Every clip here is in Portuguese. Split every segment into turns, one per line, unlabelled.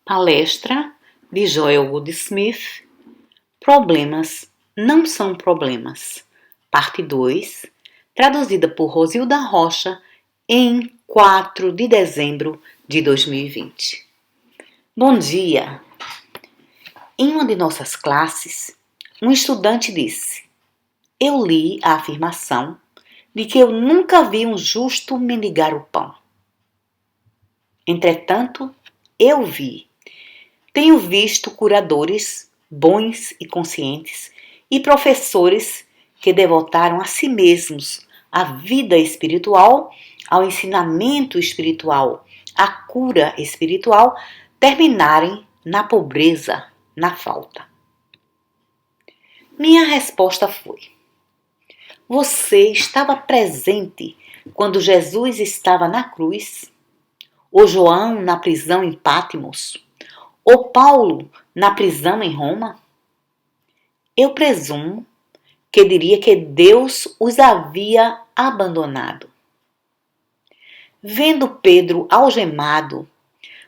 Palestra de Joel Goldsmith, Problemas não são problemas, parte 2, traduzida por Rosilda Rocha em 4 de dezembro de 2020. Bom dia! Em uma de nossas classes, um estudante disse: eu li a afirmação de que eu nunca vi um justo mendigar o pão. Entretanto, tenho visto curadores bons e conscientes e professores que devotaram a si mesmos à vida espiritual, ao ensinamento espiritual, à cura espiritual, terminarem na pobreza, na falta. Minha resposta foi: você estava presente quando Jesus estava na cruz? Ou João na prisão em Patmos? Ou Paulo na prisão em Roma? Eu presumo que diria que Deus os havia abandonado. Vendo Pedro algemado,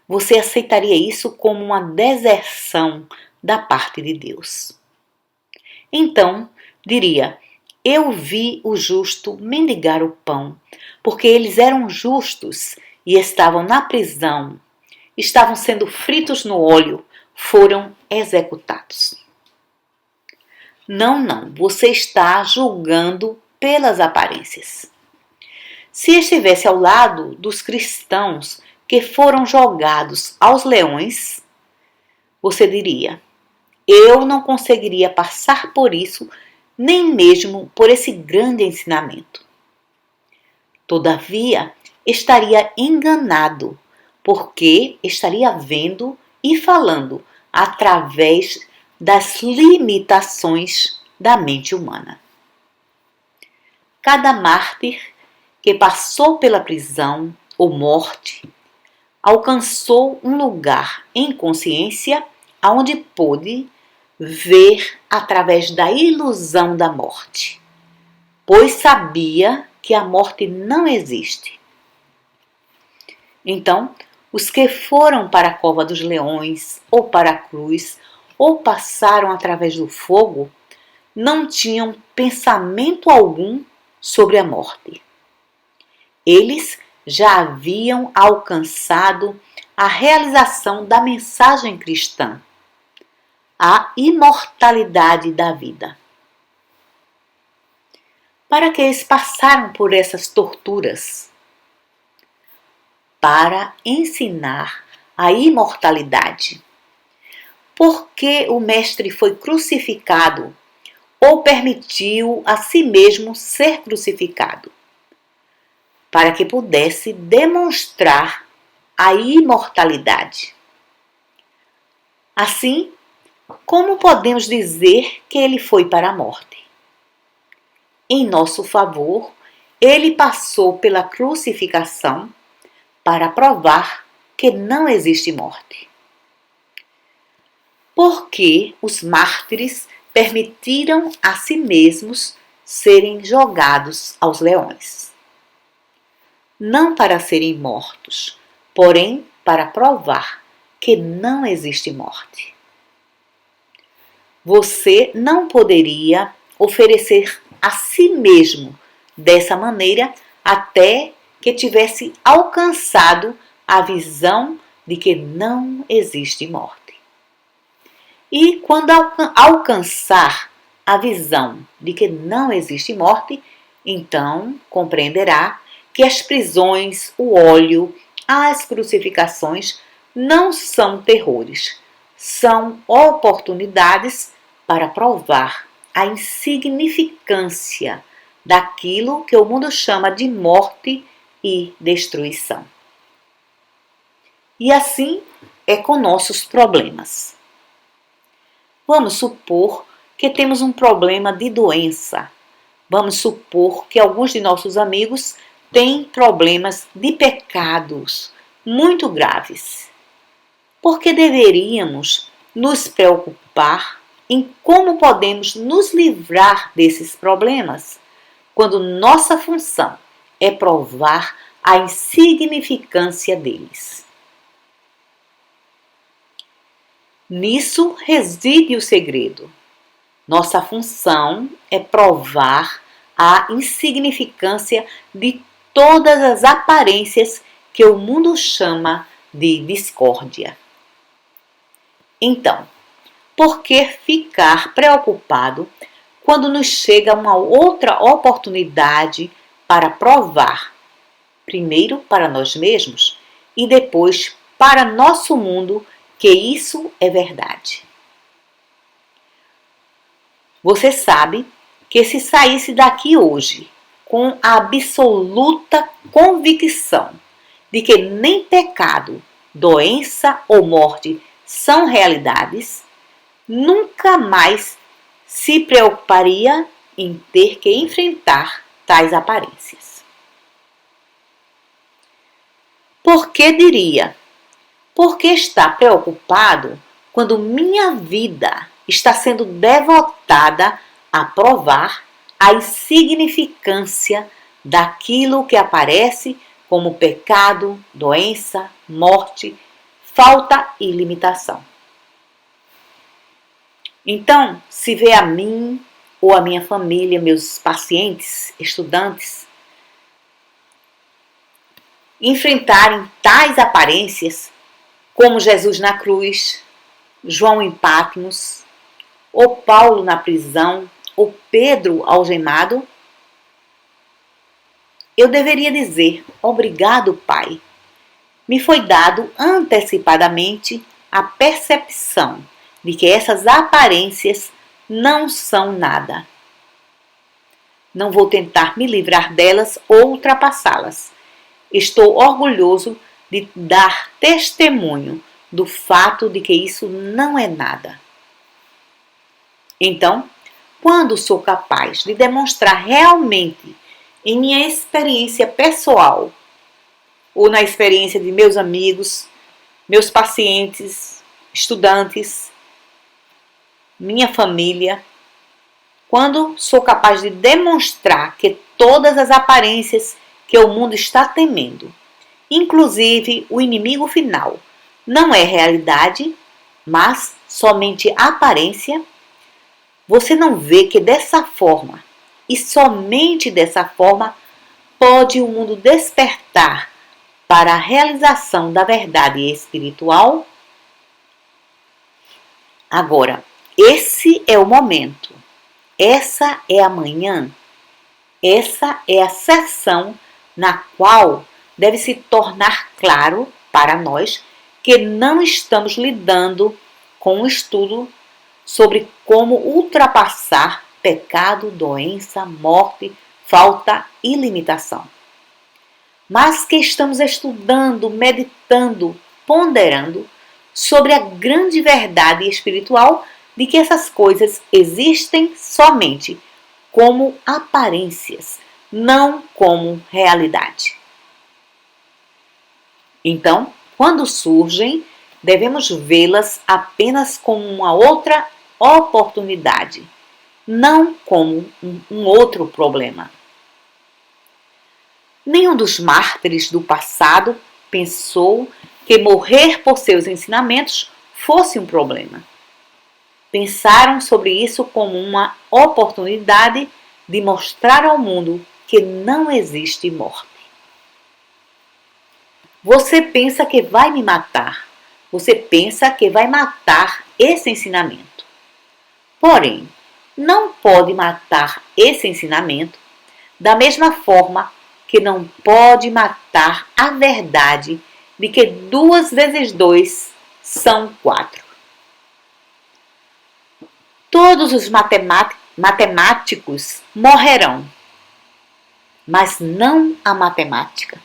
você aceitaria isso como uma deserção da parte de Deus. Então, diria: eu vi o justo mendigar o pão, porque eles eram justos e estavam na prisão, estavam sendo fritos no óleo, foram executados. Não, você está julgando pelas aparências. Se estivesse ao lado dos cristãos que foram jogados aos leões, você diria: eu não conseguiria passar por isso, nem mesmo por esse grande ensinamento. Todavia, estaria enganado, porque estaria vendo e falando através das limitações da mente humana. Cada mártir que passou pela prisão ou morte alcançou um lugar em consciência onde pôde ver através da ilusão da morte, pois sabia que a morte não existe. Então, os que foram para a cova dos leões ou para a cruz ou passaram através do fogo não tinham pensamento algum sobre a morte. Eles já haviam alcançado a realização da mensagem cristã, a imortalidade da vida. Para que eles passaram por essas torturas? Para ensinar a imortalidade. Por que o Mestre foi crucificado ou permitiu a si mesmo ser crucificado? Para que pudesse demonstrar a imortalidade. Assim, como podemos dizer que ele foi para a morte? Em nosso favor, ele passou pela crucificação para provar que não existe morte. Porque os mártires permitiram a si mesmos serem jogados aos leões. Não para serem mortos, porém para provar que não existe morte. Você não poderia oferecer a si mesmo dessa maneira até que tivesse alcançado a visão de que não existe morte. E quando alcançar a visão de que não existe morte, então compreenderá que as prisões, o óleo, as crucificações não são terrores, são oportunidades para provar a insignificância daquilo que o mundo chama de morte e destruição. E assim é com nossos problemas. Vamos supor que temos um problema de doença. Vamos supor que alguns de nossos amigos têm problemas de pecados muito graves. Por que deveríamos nos preocupar em como podemos nos livrar desses problemas, quando nossa função é provar a insignificância deles? Nisso reside o segredo. Nossa função é provar a insignificância de todas as aparências que o mundo chama de discórdia. Então, por que ficar preocupado quando nos chega uma outra oportunidade para provar, primeiro para nós mesmos e depois para nosso mundo, que isso é verdade? Você sabe que se saísse daqui hoje com a absoluta convicção de que nem pecado, doença ou morte são realidades, nunca mais se preocuparia em ter que enfrentar tais aparências. Por que diria? Porque está preocupado quando minha vida está sendo devotada a provar a insignificância daquilo que aparece como pecado, doença, morte, falta e limitação. Então, se vê a mim ou a minha família, meus pacientes, estudantes, enfrentarem tais aparências, como Jesus na cruz, João em Patmos, ou Paulo na prisão, ou Pedro algemado, eu deveria dizer: obrigado, Pai. Me foi dado antecipadamente a percepção de que essas aparências não são nada. Não vou tentar me livrar delas ou ultrapassá-las. Estou orgulhoso de dar testemunho do fato de que isso não é nada. Então, quando sou capaz de demonstrar realmente em minha experiência pessoal ou na experiência de meus amigos, meus pacientes, estudantes, minha família, quando sou capaz de demonstrar que todas as aparências que o mundo está temendo, inclusive o inimigo final, não é realidade, mas somente aparência, você não vê que dessa forma, e somente dessa forma, pode o mundo despertar para a realização da verdade espiritual? Agora, esse é o momento, essa é a manhã, essa é a sessão na qual deve se tornar claro para nós que não estamos lidando com um estudo sobre como ultrapassar pecado, doença, morte, falta e limitação. Mas que estamos estudando, meditando, ponderando sobre a grande verdade espiritual de que essas coisas existem somente como aparências, não como realidade. Então, quando surgem, devemos vê-las apenas como uma outra oportunidade, não como um outro problema. Nenhum dos mártires do passado pensou que morrer por seus ensinamentos fosse um problema. Pensaram sobre isso como uma oportunidade de mostrar ao mundo que não existe morte. Você pensa que vai me matar. Você pensa que vai matar esse ensinamento. Porém, não pode matar esse ensinamento da mesma forma que não pode matar a verdade de que 2 vezes 2 são 4. Todos os matemáticos morrerão, mas não a matemática.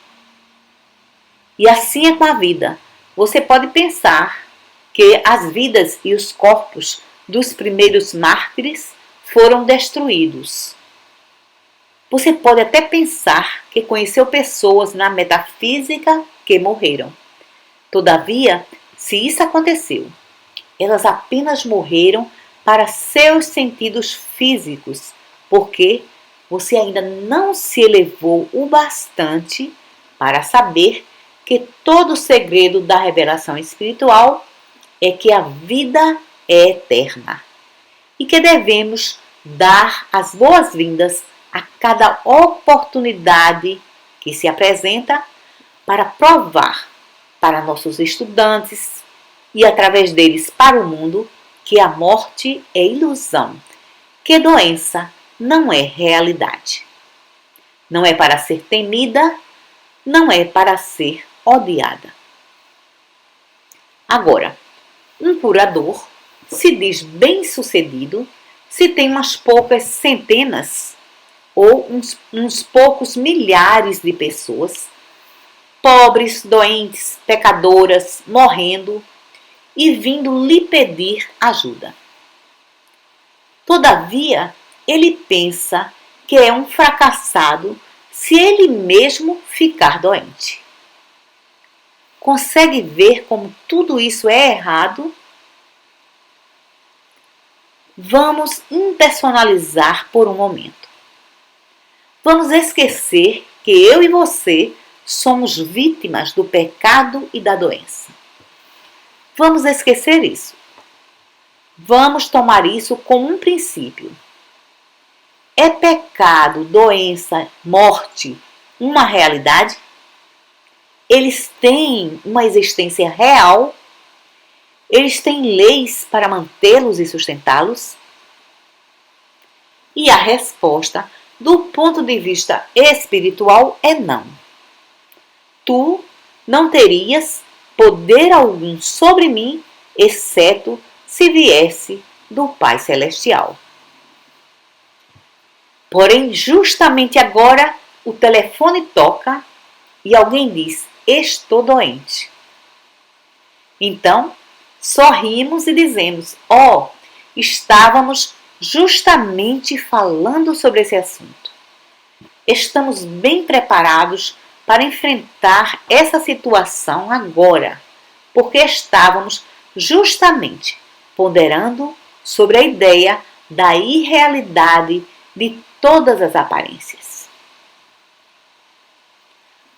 E assim é com a vida. Você pode pensar que as vidas e os corpos dos primeiros mártires foram destruídos. Você pode até pensar que conheceu pessoas na metafísica que morreram. Todavia, se isso aconteceu, elas apenas morreram para seus sentidos físicos, porque você ainda não se elevou o bastante para saber que todo o segredo da revelação espiritual é que a vida é eterna e que devemos dar as boas-vindas a cada oportunidade que se apresenta para provar para nossos estudantes e através deles para o mundo que a morte é ilusão, que doença não é realidade. Não é para ser temida, não é para ser odiada. Agora, um curador se diz bem-sucedido se tem umas poucas centenas ou uns poucos milhares de pessoas, pobres, doentes, pecadoras, morrendo e vindo lhe pedir ajuda. Todavia, ele pensa que é um fracassado se ele mesmo ficar doente. Consegue ver como tudo isso é errado? Vamos impersonalizar por um momento. Vamos esquecer que eu e você somos vítimas do pecado e da doença. Vamos esquecer isso. Vamos tomar isso como um princípio. É pecado, doença, morte uma realidade? Eles têm uma existência real? Eles têm leis para mantê-los e sustentá-los? E a resposta, do ponto de vista espiritual, é não. Tu não terias poder algum sobre mim, exceto se viesse do Pai Celestial. Porém, justamente agora, o telefone toca e alguém diz: estou doente. Então, sorrimos e dizemos: estávamos justamente falando sobre esse assunto. Estamos bem preparados para enfrentar essa situação agora, porque estávamos justamente ponderando sobre a ideia da irrealidade de todas as aparências.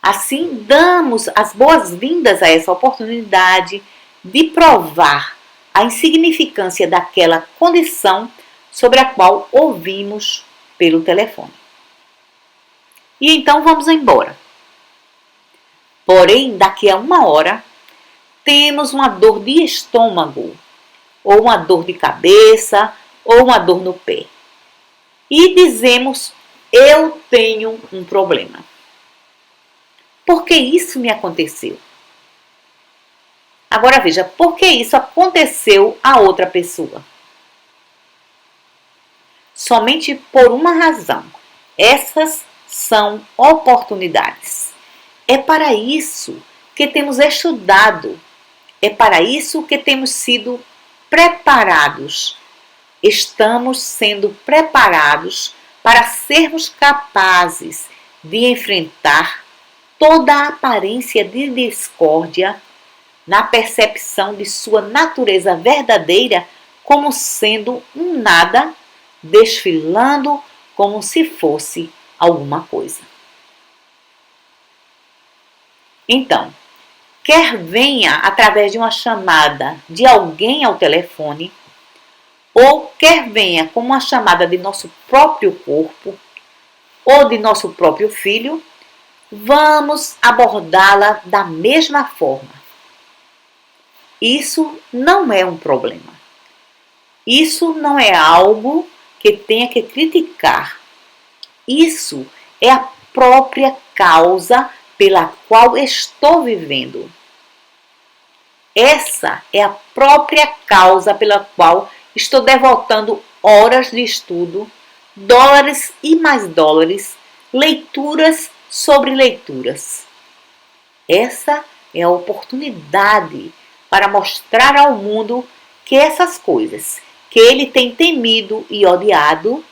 Assim, damos as boas-vindas a essa oportunidade de provar a insignificância daquela condição sobre a qual ouvimos pelo telefone. E então vamos embora. Porém, daqui a uma hora, temos uma dor de estômago, ou uma dor de cabeça, ou uma dor no pé. E dizemos: eu tenho um problema. Por que isso me aconteceu? Agora veja, por que isso aconteceu a outra pessoa? Somente por uma razão. Essas são oportunidades. É para isso que temos estudado. É para isso que temos sido preparados. Estamos sendo preparados para sermos capazes de enfrentar toda a aparência de discórdia na percepção de sua natureza verdadeira como sendo um nada, desfilando como se fosse alguma coisa. Então, quer venha através de uma chamada de alguém ao telefone, ou quer venha como uma chamada de nosso próprio corpo, ou de nosso próprio filho, vamos abordá-la da mesma forma. Isso não é um problema. Isso não é algo que tenha que criticar. Isso é a própria causa pela qual estou vivendo. Essa é a própria causa pela qual estou devotando horas de estudo, dólares e mais dólares, leituras sobre leituras. Essa é a oportunidade para mostrar ao mundo que essas coisas que ele tem temido e odiado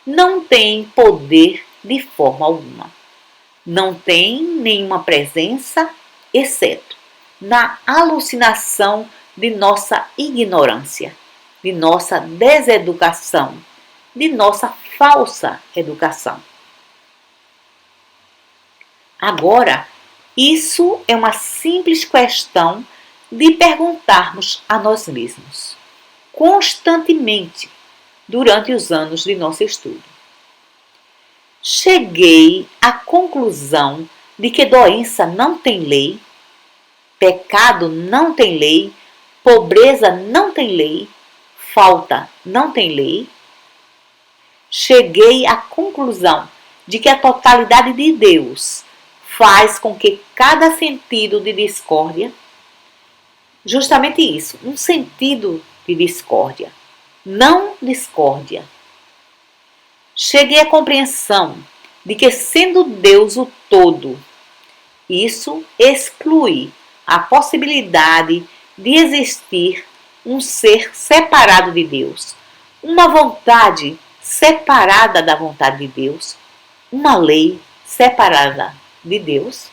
não têm poder de forma alguma. Não tem nenhuma presença, exceto na alucinação de nossa ignorância, de nossa deseducação, de nossa falsa educação. Agora, isso é uma simples questão de perguntarmos a nós mesmos, constantemente, durante os anos de nosso estudo. Cheguei à conclusão de que doença não tem lei, pecado não tem lei, pobreza não tem lei, falta não tem lei. Cheguei à conclusão de que a totalidade de Deus faz com que cada sentido de discórdia, justamente isso, um sentido de discórdia, não discórdia. Cheguei à compreensão de que, sendo Deus o todo, isso exclui a possibilidade de existir um ser separado de Deus, uma vontade separada da vontade de Deus, uma lei separada de Deus.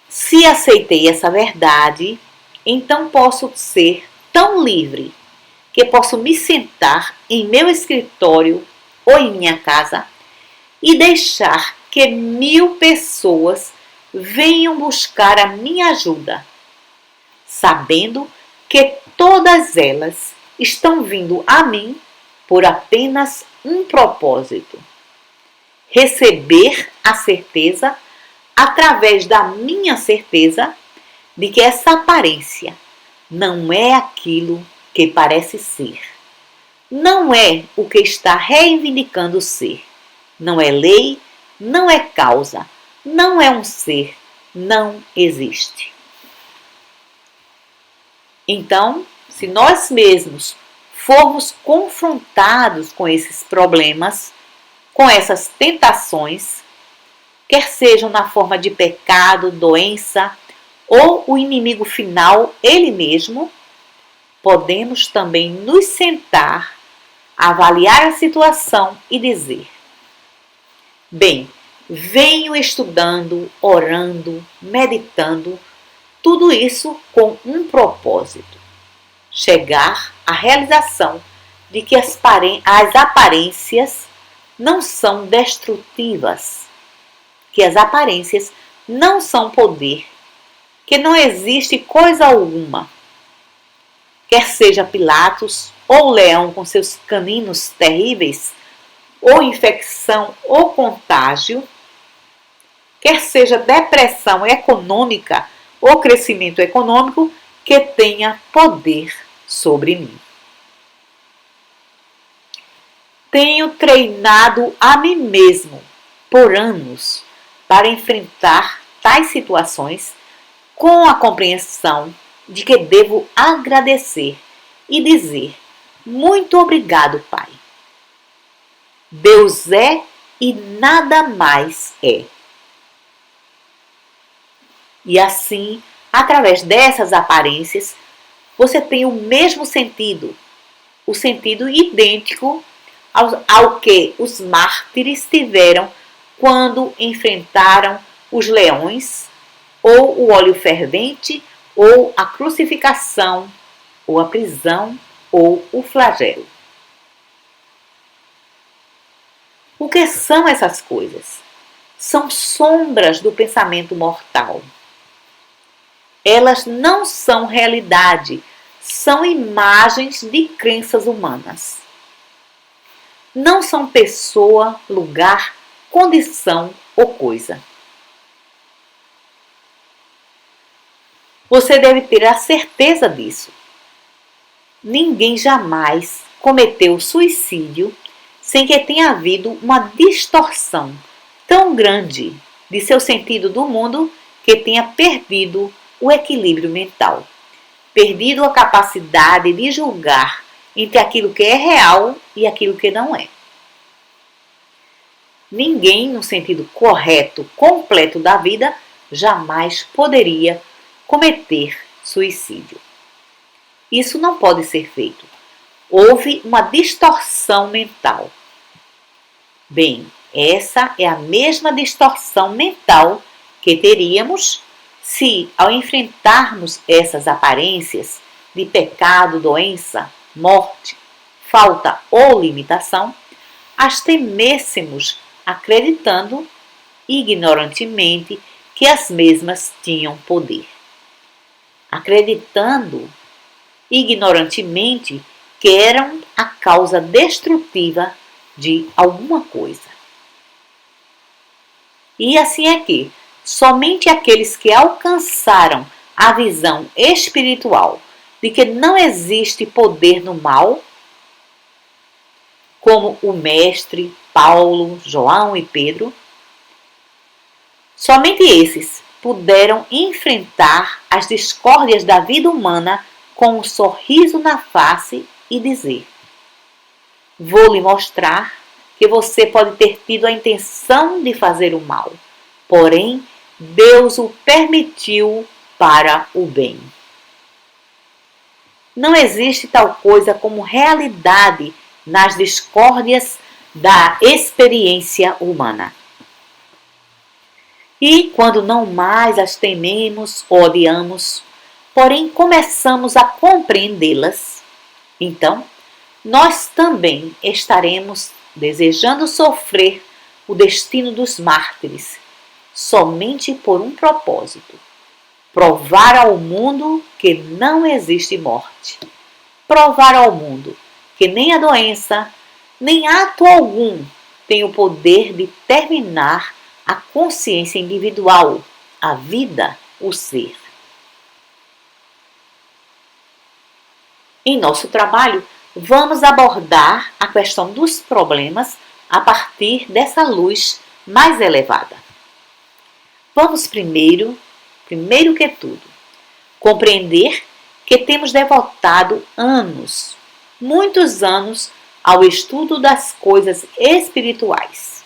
Se aceitei essa verdade, então posso ser tão livre que posso me sentar em meu escritório ou em minha casa e deixar que 1000 pessoas venham buscar a minha ajuda, sabendo que todas elas estão vindo a mim por apenas um propósito: receber a certeza, através da minha certeza, de que essa aparência não é aquilo que parece ser. Não é o que está reivindicando ser. Não é lei, não é causa, não é um ser, não existe. Então, se nós mesmos formos confrontados com esses problemas, com essas tentações, quer sejam na forma de pecado, doença ou o inimigo final, ele mesmo, podemos também nos sentar, avaliar a situação e dizer: bem, venho estudando, orando, meditando, tudo isso com um propósito: chegar à realização de que as aparências não são destrutivas, que as aparências não são poder, que não existe coisa alguma, quer seja Pilatos ou leão com seus caninos terríveis, ou infecção ou contágio, quer seja depressão econômica ou crescimento econômico, que tenha poder sobre mim. Tenho treinado a mim mesmo por anos para enfrentar tais situações com a compreensão de que devo agradecer e dizer: muito obrigado, Pai. Deus é e nada mais é. E assim, através dessas aparências, você tem o mesmo sentido, o sentido idêntico ao que os mártires tiveram quando enfrentaram os leões, ou o óleo fervente, ou a crucificação, ou a prisão, ou o flagelo. O que são essas coisas? São sombras do pensamento mortal. Elas não são realidade, são imagens de crenças humanas. Não são pessoa, lugar, condição ou coisa. Você deve ter a certeza disso. Ninguém jamais cometeu suicídio sem que tenha havido uma distorção tão grande de seu sentido do mundo que tenha perdido o equilíbrio mental, perdido a capacidade de julgar entre aquilo que é real e aquilo que não é. Ninguém, no sentido correto, completo da vida, jamais poderia cometer suicídio. Isso não pode ser feito. Houve uma distorção mental. Bem, essa é a mesma distorção mental que teríamos se, ao enfrentarmos essas aparências de pecado, doença, morte, falta ou limitação, as temêssemos acreditando ignorantemente que as mesmas tinham poder. acreditando ignorantemente que eram a causa destrutiva de alguma coisa. E assim é que somente aqueles que alcançaram a visão espiritual de que não existe poder no mal, como o Mestre, Paulo, João e Pedro, somente esses puderam enfrentar as discórdias da vida humana com um sorriso na face e dizer: vou lhe mostrar que você pode ter tido a intenção de fazer o mal, porém Deus o permitiu para o bem. Não existe tal coisa como realidade nas discórdias da experiência humana. E quando não mais as tememos ou odiamos, porém começamos a compreendê-las, então nós também estaremos desejando sofrer o destino dos mártires, somente por um propósito: provar ao mundo que não existe morte. Provar ao mundo que nem a doença, nem ato algum tem o poder de terminar a consciência individual, a vida, o ser. Em nosso trabalho, vamos abordar a questão dos problemas a partir dessa luz mais elevada. Vamos primeiro que tudo, compreender que temos devotado anos, muitos anos, ao estudo das coisas espirituais.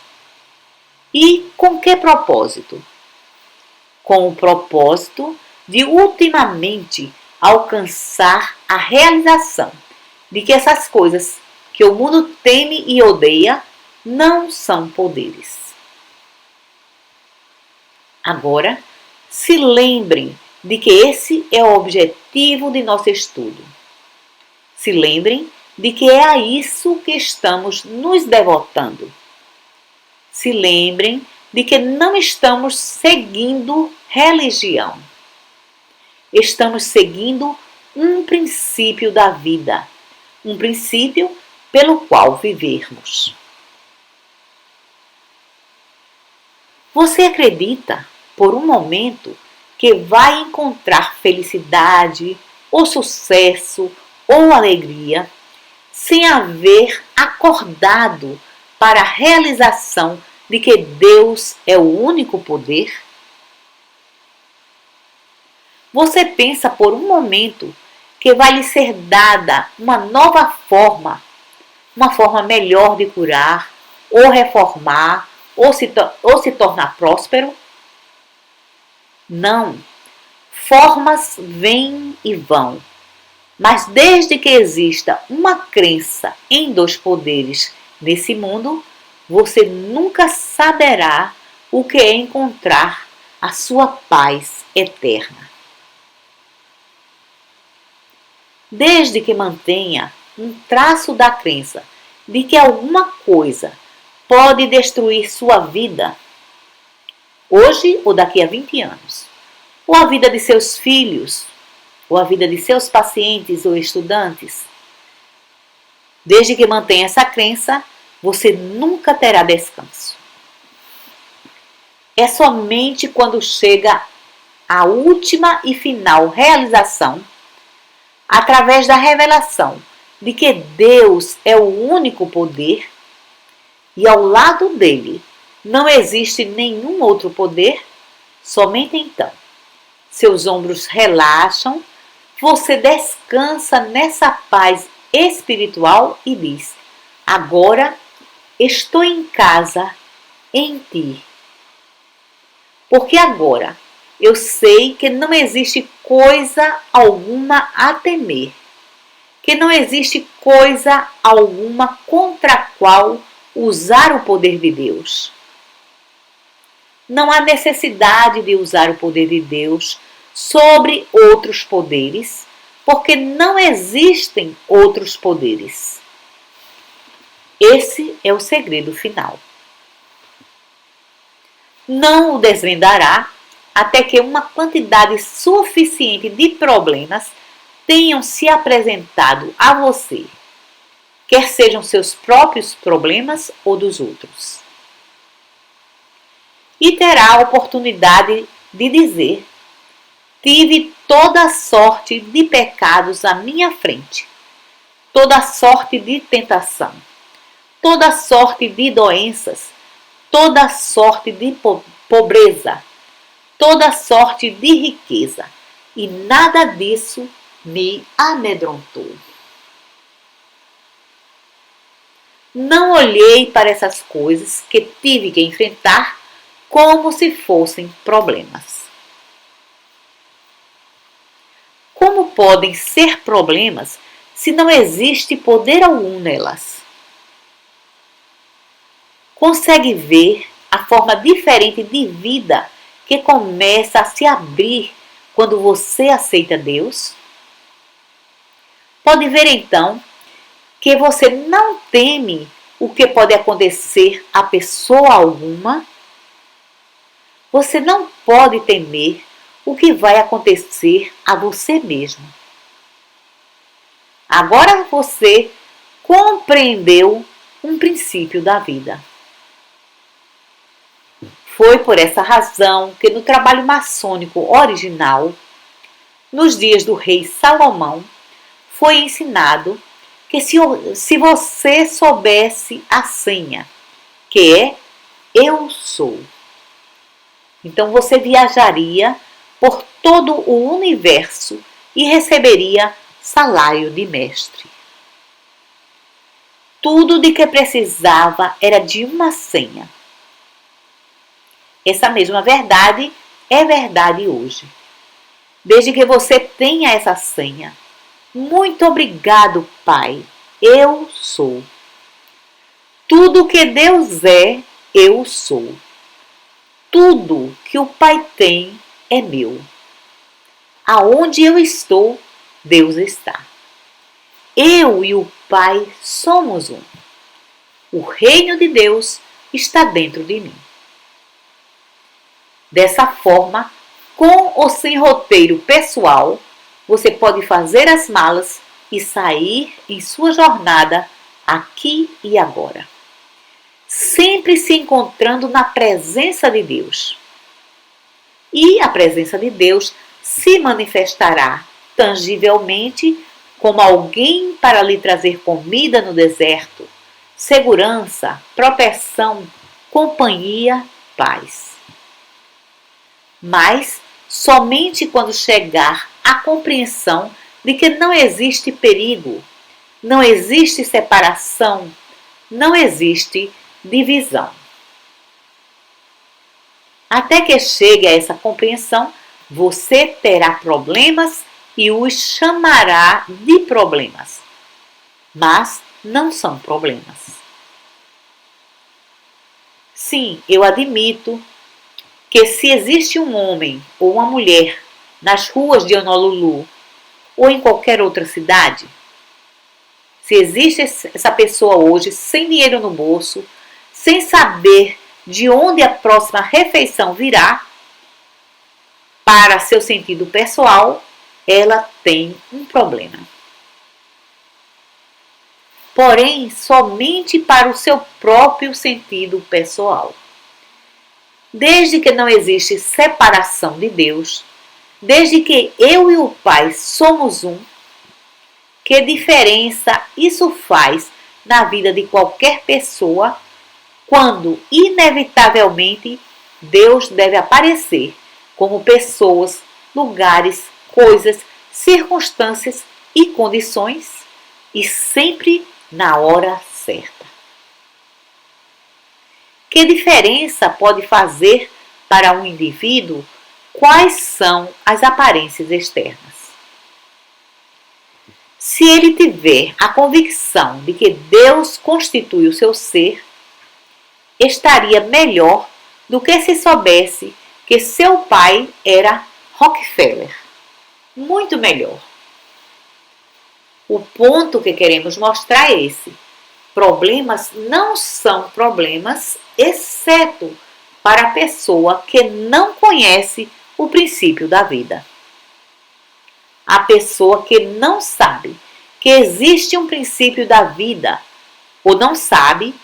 E com que propósito? Com o propósito de ultimamente alcançar a realização de que essas coisas que o mundo teme e odeia não são poderes. Agora, se lembrem de que esse é o objetivo de nosso estudo. Se lembrem de que é a isso que estamos nos devotando. Se lembrem de que não estamos seguindo religião. Estamos seguindo um princípio da vida, um princípio pelo qual vivermos. Você acredita, por um momento, que vai encontrar felicidade, ou sucesso, ou alegria, sem haver acordado para a realização de que Deus é o único poder? Você pensa por um momento que vai lhe ser dada uma nova forma, uma forma melhor de curar, ou reformar, ou se tornar próspero? Não. Formas vêm e vão. Mas desde que exista uma crença em dois poderes nesse mundo, você nunca saberá o que é encontrar a sua paz eterna. Desde que mantenha um traço da crença de que alguma coisa pode destruir sua vida, hoje ou daqui a 20 anos, ou a vida de seus filhos, ou a vida de seus pacientes ou estudantes, desde que mantenha essa crença, você nunca terá descanso. É somente quando chega a última e final realização, através da revelação de que Deus é o único poder e ao lado dele não existe nenhum outro poder, somente então seus ombros relaxam, você descansa nessa paz espiritual e diz: agora estou em casa em ti. Porque agora eu sei que não existe coisa alguma a temer, que não existe coisa alguma contra a qual usar o poder de Deus. Não há necessidade de usar o poder de Deus sobre outros poderes, porque não existem outros poderes. Esse é o segredo final. Não o desvendará até que uma quantidade suficiente de problemas tenham se apresentado a você, quer sejam seus próprios problemas ou dos outros. E terá a oportunidade de dizer: tive toda sorte de pecados à minha frente, toda sorte de tentação, toda sorte de doenças, toda sorte de pobreza, toda sorte de riqueza, e nada disso me amedrontou. Não olhei para essas coisas que tive que enfrentar como se fossem problemas. Como podem ser problemas se não existe poder algum nelas? Consegue ver a forma diferente de vida que começa a se abrir quando você aceita Deus? Pode ver então que você não teme o que pode acontecer a pessoa alguma? Você não pode temer o que vai acontecer a você mesmo. Agora você compreendeu um princípio da vida. Foi por essa razão que no trabalho maçônico original, nos dias do rei Salomão, foi ensinado que se você soubesse a senha, que é eu sou, então você viajaria por todo o universo e receberia salário de mestre. Tudo de que precisava era de uma senha. Essa mesma verdade é verdade hoje. Desde que você tenha essa senha. Muito obrigado, Pai. Eu sou. Tudo que Deus é, eu sou. Tudo que o Pai tem é meu. Aonde eu estou, Deus está. Eu e o Pai somos um. O reino de Deus está dentro de mim. Dessa forma, com ou sem roteiro pessoal, você pode fazer as malas e sair em sua jornada aqui e agora. Sempre se encontrando na presença de Deus. E a presença de Deus se manifestará tangivelmente como alguém para lhe trazer comida no deserto, segurança, proteção, companhia, paz. Mas somente quando chegar à compreensão de que não existe perigo, não existe separação, não existe divisão. Até que chegue a essa compreensão, você terá problemas e os chamará de problemas. Mas não são problemas. Sim, eu admito que se existe um homem ou uma mulher nas ruas de Honolulu ou em qualquer outra cidade, se existe essa pessoa hoje sem dinheiro no bolso, sem saber de onde a próxima refeição virá, para seu sentido pessoal, ela tem um problema. Porém, somente para o seu próprio sentido pessoal. Desde que não existe separação de Deus, desde que eu e o Pai somos um, que diferença isso faz na vida de qualquer pessoa quando, inevitavelmente, Deus deve aparecer como pessoas, lugares, coisas, circunstâncias e condições e sempre na hora certa? Que diferença pode fazer para um indivíduo quais são as aparências externas? Se ele tiver a convicção de que Deus constitui o seu ser, estaria melhor do que se soubesse que seu pai era Rockefeller. Muito melhor. O ponto que queremos mostrar é esse. Problemas não são problemas, exceto para a pessoa que não conhece o princípio da vida. A pessoa que não sabe que existe um princípio da vida, ou não sabe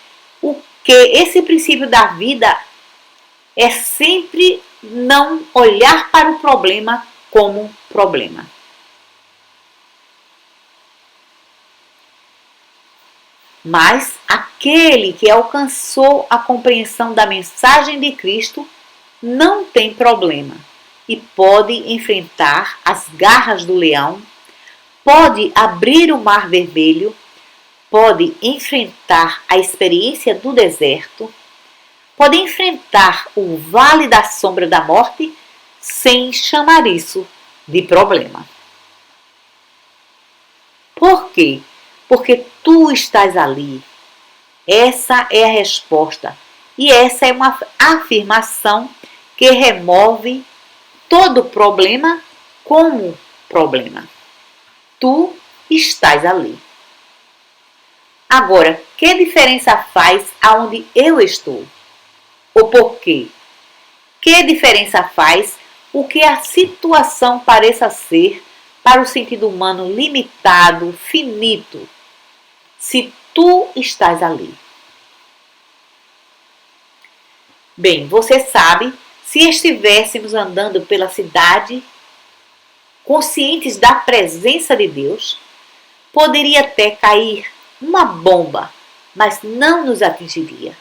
o que esse princípio da vida é, sempre não olhar para o problema como problema. Mas aquele que alcançou a compreensão da mensagem de Cristo não tem problema e pode enfrentar as garras do leão, pode abrir o mar vermelho, pode enfrentar a experiência do deserto, pode enfrentar o vale da sombra da morte sem chamar isso de problema. Por quê? Porque tu estás ali. Essa é a resposta. E essa é uma afirmação que remove todo problema como problema. Tu estás ali. Agora, que diferença faz aonde eu estou? O porquê? Que diferença faz o que a situação pareça ser para o sentido humano limitado, finito, se tu estás ali? Bem, você sabe, se estivéssemos andando pela cidade, conscientes da presença de Deus, poderia até cair uma bomba, mas não nos atingiria.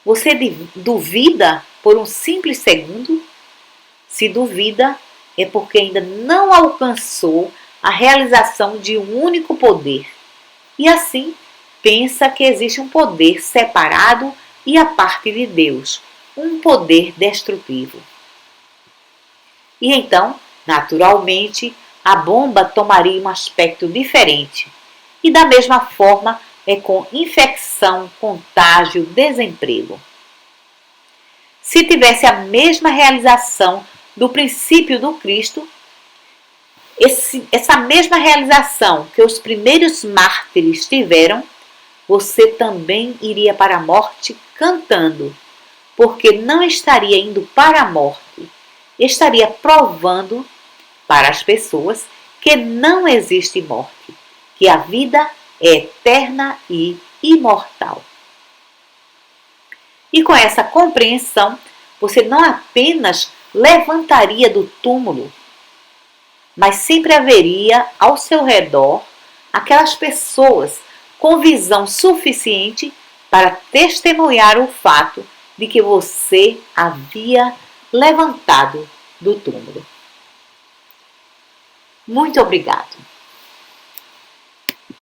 Você duvida por um simples segundo? Se duvida, é porque ainda não alcançou a realização de um único poder. E assim, pensa que existe um poder separado e à parte de Deus, um poder destrutivo. E então, naturalmente, a bomba tomaria um aspecto diferente. E da mesma forma é com infecção, contágio, desemprego. Se tivesse a mesma realização do princípio do Cristo, essa mesma realização que os primeiros mártires tiveram, você também iria para a morte cantando, porque não estaria indo para a morte, estaria provando para as pessoas que não existe morte, que a vida é eterna e imortal. E com essa compreensão, você não apenas levantaria do túmulo, mas sempre haveria ao seu redor aquelas pessoas com visão suficiente para testemunhar o fato de que você havia levantado do túmulo. Muito obrigado.